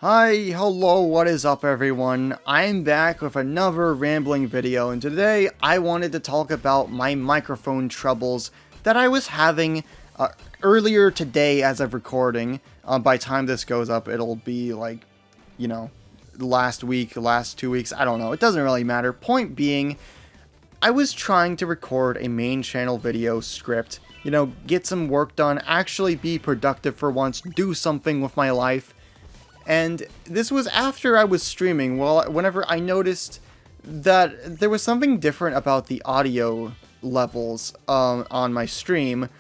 Hi, hello, what is up everyone? I'm back with another rambling video, and today I wanted to talk about my microphone troubles that I was having earlier today as of recording. By the time this goes up, it'll be like, last week, last 2 weeks, I don't know, it doesn't really matter. Point being, I was trying to record a main channel video script, get some work done, actually be productive for once, do something with my life. And this was after I was streaming, whenever I noticed that there was something different about the audio levels on my stream.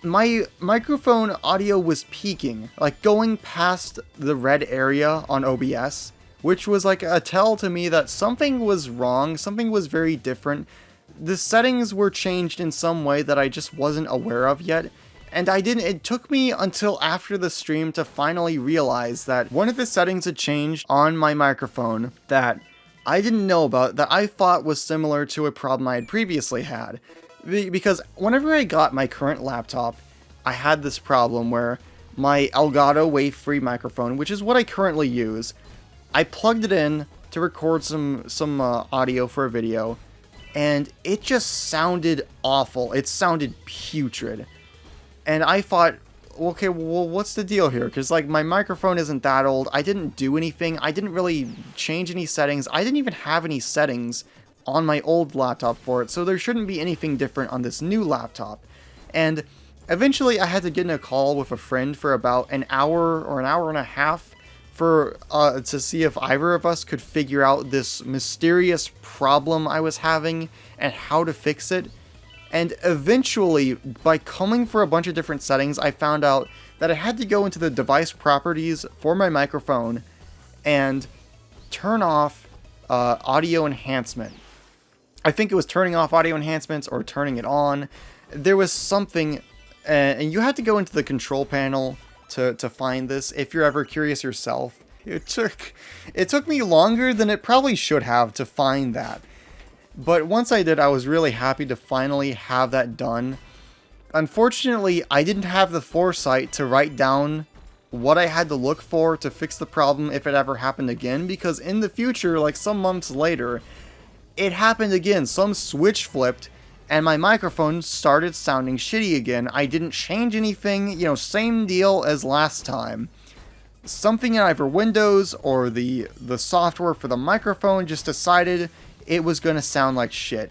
My microphone audio was peaking, like going past the red area on OBS, which was like a tell to me that something was wrong, something was very different. The settings were changed in some way that I just wasn't aware of yet. And it took me until after the stream to finally realize that one of the settings had changed on my microphone that I didn't know about, that I thought was similar to a problem I had previously had. Because whenever I got my current laptop, I had this problem where my Elgato wave-free microphone, which is what I currently use, I plugged it in to record some audio for a video, and it just sounded awful. It sounded putrid. And I thought, okay, well, what's the deal here? Because, like, my microphone isn't that old. I didn't do anything. I didn't really change any settings. I didn't even have any settings on my old laptop for it, so there shouldn't be anything different on this new laptop. And eventually, I had to get in a call with a friend for about an hour or an hour and a half to see if either of us could figure out this mysterious problem I was having and how to fix it. And eventually, by combing for a bunch of different settings, I found out that I had to go into the device properties for my microphone and turn off audio enhancement. I think it was turning off audio enhancements or turning it on. There was something, and you had to go into the control panel to find this if you're ever curious yourself. It took me longer than it probably should have to find that. But once I did, I was really happy to finally have that done. Unfortunately, I didn't have the foresight to write down what I had to look for to fix the problem if it ever happened again, because in the future, like some months later, it happened again. Some switch flipped, and my microphone started sounding shitty again. I didn't change anything, same deal as last time. Something in either Windows or the software for the microphone just decided it was going to sound like shit.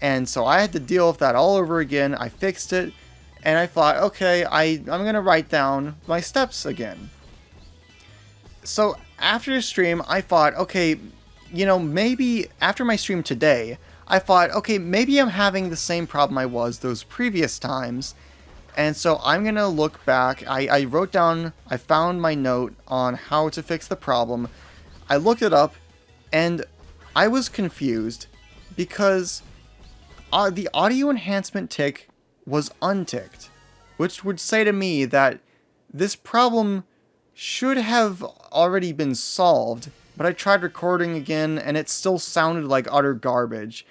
And so I had to deal with that all over again. I fixed it, and I thought, okay, I'm going to write down my steps again. So after the stream, I thought, okay, maybe after my stream today, I thought, okay, maybe I'm having the same problem I was those previous times. And so I'm going to look back. I wrote down, I found my note on how to fix the problem. I looked it up, and I was confused because the audio enhancement tick was unticked, which would say to me that this problem should have already been solved, but I tried recording again and it still sounded like utter garbage.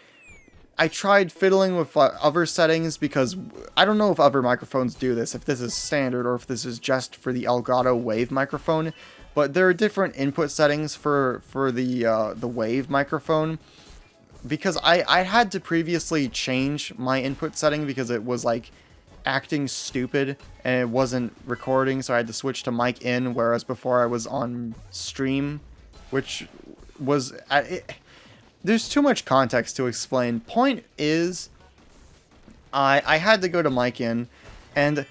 I tried fiddling with other settings because I don't know if other microphones do this, if this is standard or if this is just for the Elgato Wave microphone. But there are different input settings for the Wave microphone, because I had to previously change my input setting because it was like acting stupid and it wasn't recording, so I had to switch to mic in, whereas before I was on stream, which was there's too much context to explain. Point is, I had to go to mic in, and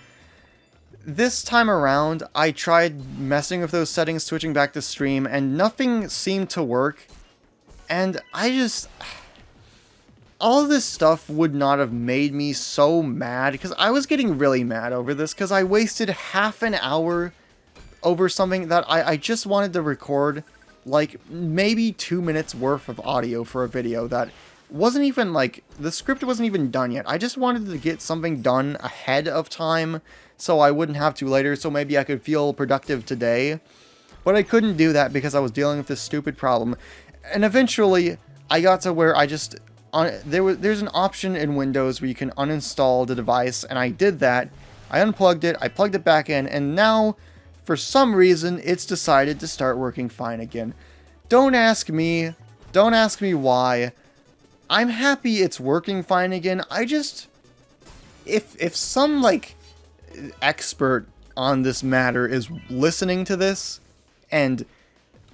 this time around, I tried messing with those settings, switching back to stream, and nothing seemed to work. And all of this stuff would not have made me so mad, because I was getting really mad over this, because I wasted half an hour over something that I just wanted to record, like, maybe 2 minutes worth of audio for a video that wasn't even, like, the script wasn't even done yet. I just wanted to get something done ahead of time, so I wouldn't have to later, so maybe I could feel productive today. But I couldn't do that because I was dealing with this stupid problem. And eventually, I got to where I just... there's an option in Windows where you can uninstall the device, and I did that. I unplugged it, I plugged it back in, and now, for some reason, it's decided to start working fine again. Don't ask me why. I'm happy it's working fine again. I just, if some, like, expert on this matter is listening to this and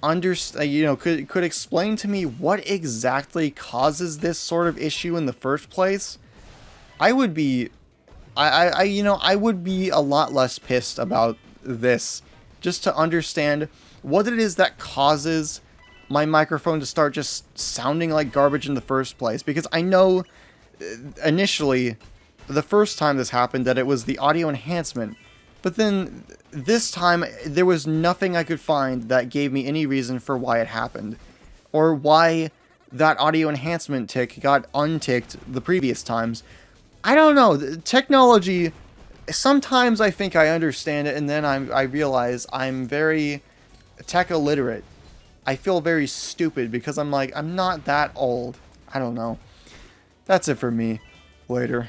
could explain to me what exactly causes this sort of issue in the first place, I would be, I would be a lot less pissed about this, just to understand what it is that causes my microphone to start just sounding like garbage in the first place. Because I know initially, the first time this happened, that it was the audio enhancement, but then this time there was nothing I could find that gave me any reason for why it happened, or why that audio enhancement tick got unticked the previous times. I don't know. Technology, sometimes I think I understand it, and then I realize I'm very tech illiterate. I feel very stupid because I'm like, I'm not that old. I don't know. That's it for me. Later.